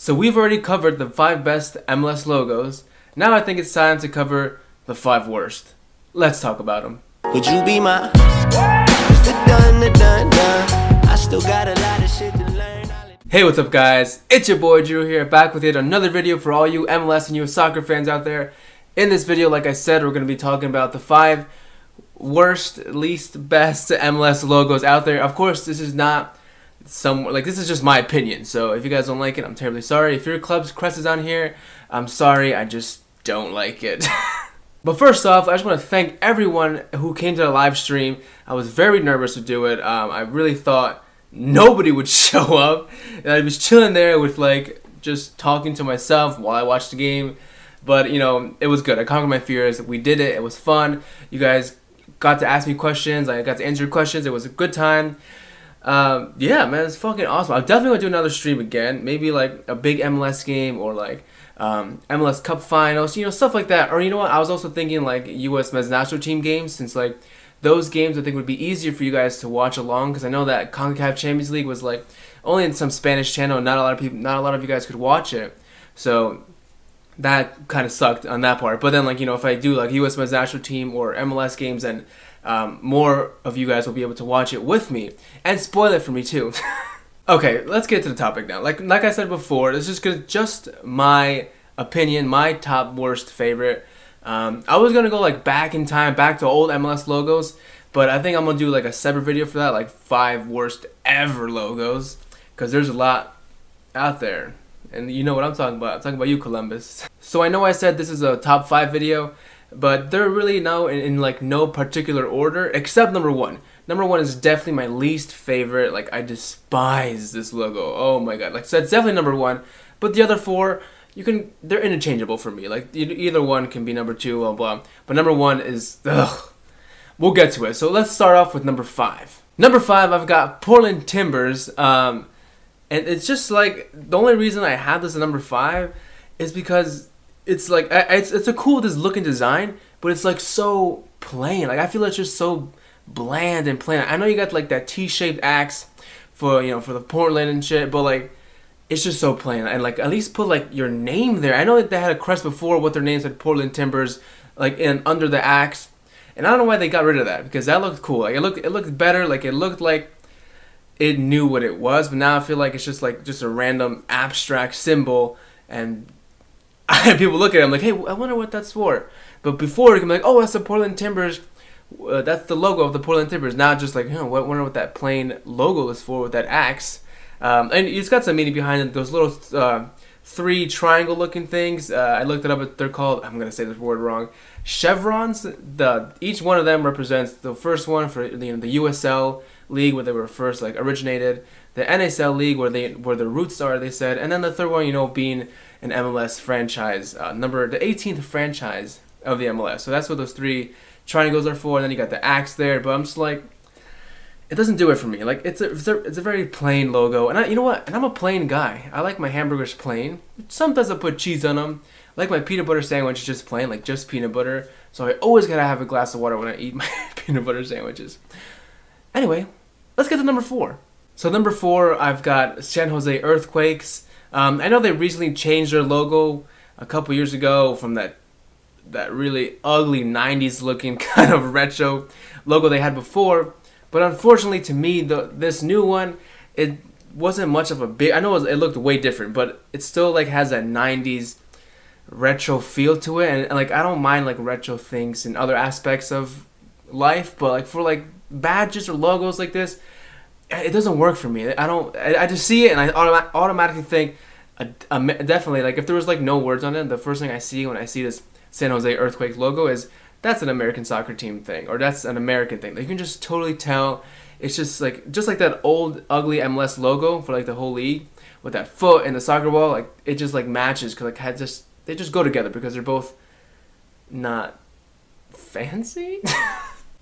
So we've already covered the 5 best MLS logos. Now I think it's time to cover the 5 worst. Let's talk about them. Would you be my I still got a lot of shit to learn. Hey, what's up guys? It's your boy Drew here, back with yet another video for all you MLS and US soccer fans out there. In this video, like I said, we're going to be talking about the 5 worst, least best MLS logos out there. Of course, this is not this is just my opinion, so if you guys don't like it, I'm terribly sorry. If your club's crest is on here, I'm sorry, I just don't like it. But first off, I just want to thank everyone who came to the live stream. I was very nervous to do it. I really thought nobody would show up, and I was chilling there with just talking to myself while I watched the game. But you know, it was good. I conquered my fears. We did it. It was fun. You guys got to ask me questions. I got to answer your questions. It was a good time. Yeah, man, it's fucking awesome. I'm definitely gonna do another stream again. Maybe like a big MLS game or like MLS Cup finals, you know, stuff like that. Or you know what? I was also thinking like US men's national team games, since like those games I think would be easier for you guys to watch along, because I know that CONCACAF Champions League was like only in some Spanish channel, and not a lot of you guys could watch it. So that kind of sucked on that part. But then, like, you know, if I do like US men's national team or MLS games, then more of you guys will be able to watch it with me and spoil it for me too. Okay, let's get to the topic now. Like I said before, this is just my opinion, my top worst favorite. I was gonna go like back in time, back to old MLS logos, but I think I'm gonna do like a separate video for that, like 5 worst ever logos, because there's a lot out there. And you know what I'm talking about. I'm talking about you, Columbus. So I know I said this is a top 5 video, but they're really now in like no particular order, except number 1. Number 1 is definitely my least favorite. Like, I despise this logo. Oh my god. Like, so it's definitely number 1. But the other 4, they're interchangeable for me. Like, either one can be number 2, blah blah. But number 1 is, ugh. We'll get to it. So let's start off with number 5. Number 5, I've got Portland Timbers. And it's just like, the only reason I have this at number 5 is because it's like, it's a cool looking design, but it's like so plain. Like, I feel it's just so bland and plain. I know you got like that T-shaped axe for, you know, for the Portland and shit, but like, it's just so plain. And like, at least put like your name there. I know that they had a crest before with their names at Portland Timbers, like under the axe, and I don't know why they got rid of that, because that looked cool. Like, it looked better. Like, it looked like it knew what it was. But now I feel like it's just a random abstract symbol, and people look at it, I'm like, hey, I wonder what that's for. But before, it can be like, oh, that's the Portland Timbers. That's the logo of the Portland Timbers. Not just like, I wonder what that plain logo is for with that axe. And it's got some meaning behind it. Those little 3 triangle looking things. I looked it up. They're called, I'm gonna say this word wrong, chevrons. Each one of them represents the first one for the USL League, where they were first like originated, the NSL League where the roots are, they said, and then the third one, you know, being an MLS franchise, the 18th franchise of the MLS. So that's what those 3 triangles are for. And then you got the axe there, but I'm just like, it doesn't do it for me. Like, it's a very plain logo, and you know what? And I'm a plain guy. I like my hamburgers plain. Sometimes I put cheese on them. I like my peanut butter sandwich just plain, like just peanut butter. So I always gotta have a glass of water when I eat my peanut butter sandwiches. Anyway, let's get to number 4. So number 4, I've got San Jose Earthquakes. I know they recently changed their logo a couple years ago from that really ugly 90s looking kind of retro logo they had before. But unfortunately to me, this new one, it wasn't much of a big, I know it looked way different, but it still like has that 90s retro feel to it. And like, I don't mind like retro things in other aspects of life, but like for like badges or logos like this, it doesn't work for me. I just see it and I automatically think, definitely, like if there was like no words on it, the first thing I see when I see this San Jose Earthquakes logo is, that's an American soccer team thing, or that's an American thing. Like, you can just totally tell. It's just like that old ugly MLS logo for like the whole league with that foot and the soccer ball. Like, it just like matches, because like they just go together, because they're both not fancy.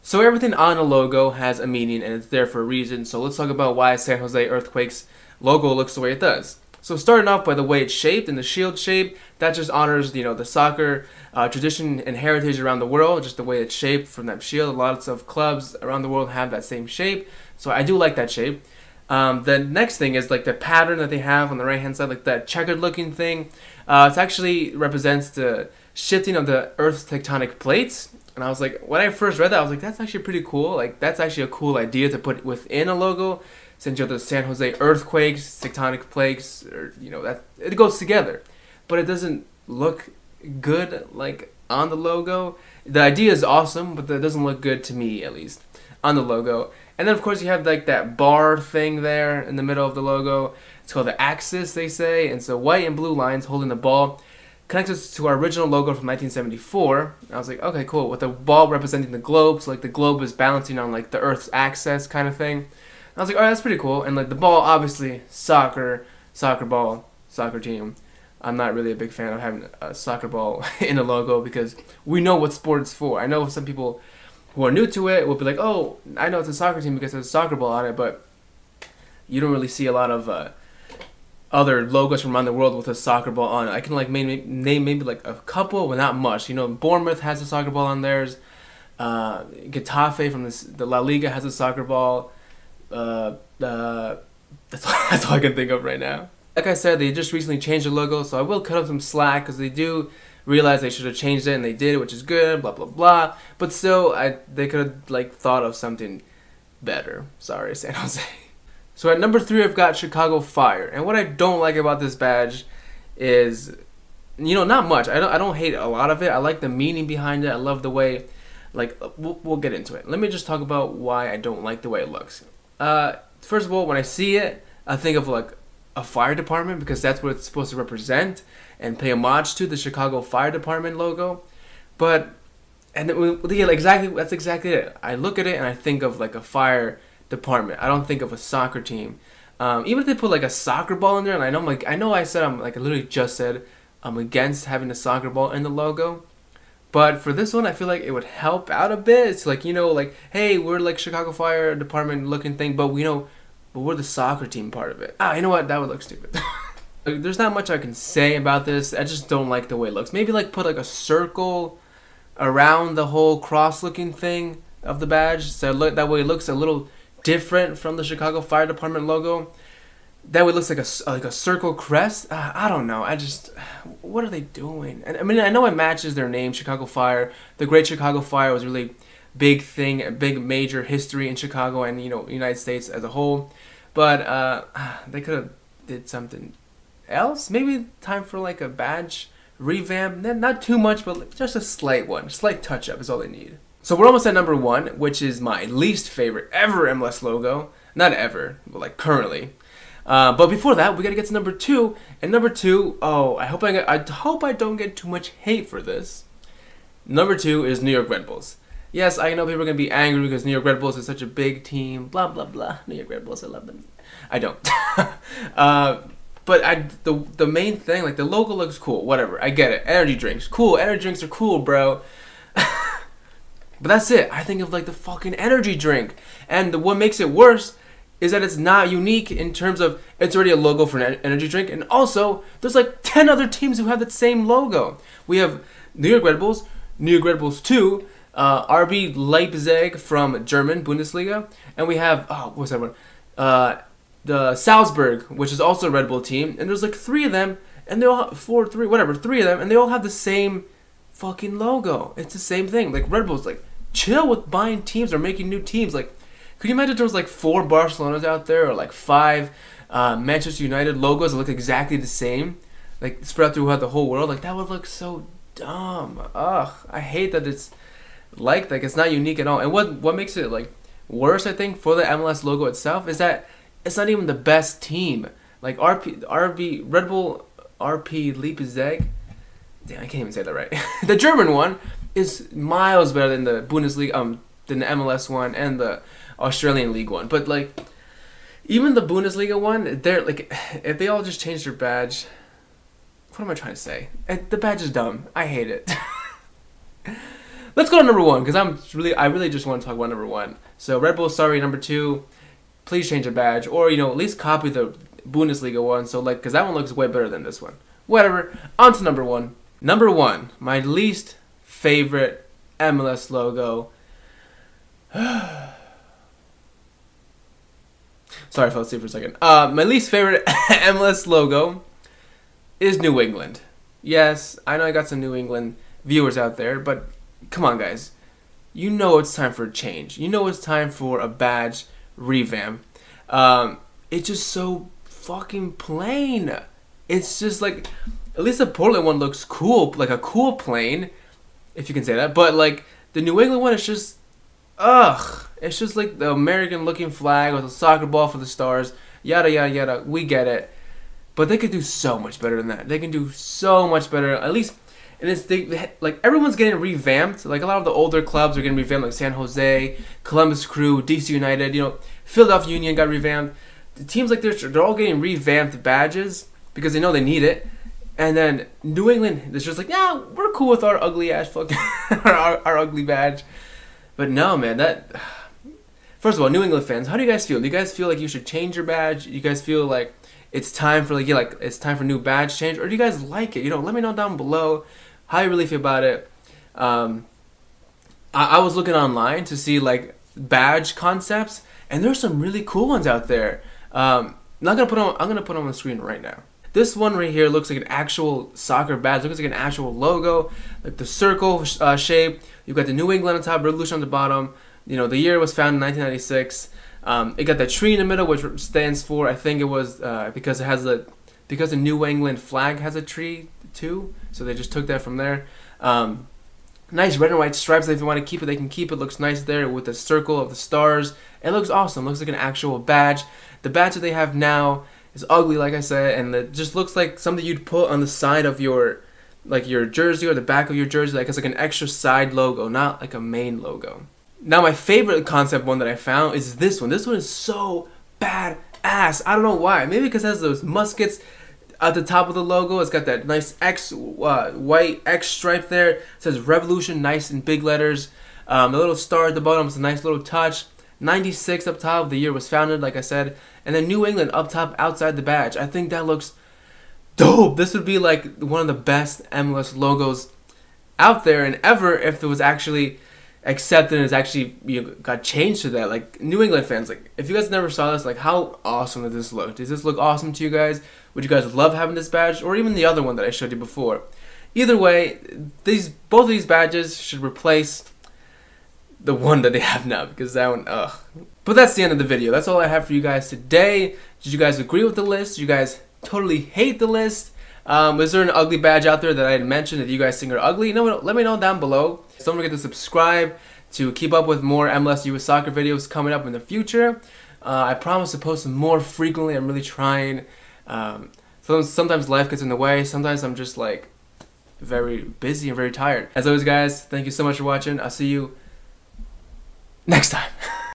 So everything on a logo has a meaning, and it's there for a reason. So let's talk about why San Jose Earthquakes logo looks the way it does. So starting off by the way it's shaped, in the shield shape, that just honors, you know, the soccer tradition and heritage around the world, just the way it's shaped from that shield. Lots of clubs around the world have that same shape, so I do like that shape. The next thing is like the pattern that they have on the right hand side, like that checkered looking thing. It actually represents the shifting of the Earth's tectonic plates. And I was like, when I first read that, I was like, that's actually pretty cool. Like, that's actually a cool idea to put within a logo, since you have the San Jose earthquakes, tectonic plates, or that it goes together. But it doesn't look good like on the logo. The idea is awesome, but that doesn't look good to me, at least, on the logo. And then of course you have like that bar thing there in the middle of the logo. It's called the axis, they say, and so white and blue lines holding the ball connects us to our original logo from 1974. I was like, okay, cool, with the ball representing the globe, so like the globe is balancing on like the Earth's axis kind of thing. And I was like, alright, that's pretty cool. And like the ball, obviously, soccer ball, soccer team. I'm not really a big fan of having a soccer ball in a logo because we know what sport it's for. I know some people who are new to it will be like, oh, I know it's a soccer team because there's a soccer ball on it, but you don't really see a lot of other logos from around the world with a soccer ball on it. I can like name maybe like a couple, but not much. Bournemouth has a soccer ball on theirs. Getafe from the La Liga has a soccer ball. That's all I can think of right now. Like I said, they just recently changed the logo, so I will cut up some slack because they do realize they should have changed it, and they did, which is good, blah, blah, blah. But still, they could have like thought of something better. Sorry, San Jose. So at number 3, I've got Chicago Fire. And what I don't like about this badge is, not much. I don't hate a lot of it. I like the meaning behind it. I love the way, like, we'll get into it. Let me just talk about why I don't like the way it looks. First of all, when I see it, I think of like a fire department because that's what it's supposed to represent and pay homage to, the Chicago Fire Department logo. But that's exactly it. I look at it and I think of like a fire department. I don't think of a soccer team. Even if they put like a soccer ball in there, and I literally just said I'm against having a soccer ball in the logo. But for this one, I feel like it would help out a bit. It's like, like, hey, we're like Chicago Fire Department looking thing, but but we're the soccer team part of it. You know what? That would look stupid. There's not much I can say about this. I just don't like the way it looks. Maybe like put like a circle around the whole cross-looking thing of the badge, so that way it looks a little different from the Chicago Fire Department logo. That way it looks like a circle crest. I don't know. What are they doing? And I mean, I know it matches their name, Chicago Fire. The Great Chicago Fire was a really big thing, a big major history in Chicago and United States as a whole. But they could have did something else. Maybe time for like a badge revamp. Not too much, but just a slight one, slight touch up is all they need. So we're almost at number 1, which is my least favorite ever MLS logo. Not ever, but like currently. But before that, we gotta get to number 2. And number 2, I hope I don't get too much hate for this. Number 2 is New York Red Bulls. Yes, I know people are gonna be angry because New York Red Bulls is such a big team. Blah blah blah. New York Red Bulls, I love them. I don't. But the main thing, like the logo looks cool. Whatever, I get it. Energy drinks, cool. Energy drinks are cool, bro. But that's it. I think of like the fucking energy drink. And what makes it worse is that it's not unique in terms of it's already a logo for an energy drink. And also, there's like 10 other teams who have that same logo. We have New York Red Bulls, New York Red Bulls 2, RB Leipzig from German Bundesliga. And we have, what's that one? The Salzburg, which is also a Red Bull team. And there's like 3 of them. And they all, 3 of them. And they all have the same fucking logo. It's the same thing. Like Red Bull's like, chill with buying teams or making new teams. Like, could you imagine if there was like 4 Barcelonas out there or like 5 Manchester United logos that look exactly the same, like spread throughout the whole world? Like that would look so dumb. Ugh, I hate that it's like it's not unique at all. And what makes it like worse, I think, for the MLS logo itself is that it's not even the best team. Like Red Bull RP Leipzig. Damn, I can't even say that right. The German one is miles better than the Bundesliga, than the MLS one and the Australian League one. But like, even the Bundesliga one, they're like, if they all just changed their badge, what am I trying to say? The badge is dumb. I hate it. Let's go to number 1 because I really just want to talk about number 1. So Red Bull, sorry, number 2, please change the badge, or at least copy the Bundesliga one. So like, because that one looks way better than this one. Whatever. On to number 1. Number 1, my least favorite MLS logo. Sorry, I fell asleep for a second. My least favorite MLS logo is New England. Yes, I know I got some New England viewers out there, but come on, guys. You know it's time for a change. You know it's time for a badge revamp. It's just so fucking plain. It's just like, at least the Portland one looks cool, like a cool plane, if you can say that. But like the New England one is just, ugh. It's just like the American looking flag with a soccer ball for the stars. Yada yada yada. We get it. But they could do so much better than that. They can do so much better. At least, and it's like everyone's getting revamped. Like a lot of the older clubs are getting revamped, like San Jose, Columbus Crew, DC United. You know, Philadelphia Union got revamped. The teams like this, they're all getting revamped badges because they know they need it. And then New England is just like, yeah, we're cool with our ugly ass fucking our ugly badge. But no, man, that. First of all, New England fans, how do you guys feel? Do you guys feel like you should change your badge? You guys feel like it's time for it's time for new badge change, or do you guys like it? You know, let me know down below how you really feel about it. I was looking online to see like badge concepts, and there's some really cool ones out there. I'm gonna put them on the screen right now. This one right here looks like an actual soccer badge. Looks like an actual logo, like the circle shape. You've got the New England on top, Revolution on the bottom. You know, the year was founded in 1996. It got the tree in the middle, which stands for, I think it was because the New England flag has a tree too, so they just took that from there. Nice red and white stripes. If you want to keep it, they can keep it. Looks nice there with the circle of the stars. It looks awesome. Looks like an actual badge. The badge that they have now is ugly, like I said, and it just looks like something you'd put on the side of your jersey or the back of your jersey. Like it's like an extra side logo, not like a main logo. Now my favorite concept one that I found is this one. This one is so badass. I don't know why. Maybe because it has those muskets at the top of the logo. It's got that nice X, white X stripe there. It says Revolution, nice in big letters. The little star at the bottom is a nice little touch. 96 up top, the year was founded, like I said. And then New England up top outside the badge. I think that looks dope. This would be like one of the best MLS logos out there and ever if it was actually accepted and it's actually got changed to that. Like New England fans, like if you guys never saw this, like how awesome does this look? Does this look awesome to you guys? Would you guys love having this badge, or even the other one that I showed you before? Either way, both of these badges should replace the one that they have now, because that one, ugh. But that's the end of the video. That's all I have for you guys today. Did you guys agree with the list? Did you guys totally hate the list? Is there an ugly badge out there that I had mentioned that you guys think are ugly? You know what? Let me know down below. Don't forget to subscribe to keep up with more MLS US Soccer videos coming up in the future. I promise to post them more frequently. I'm really trying. Sometimes life gets in the way. Sometimes I'm just like very busy and very tired. As always, guys, thank you so much for watching. I'll see you next time.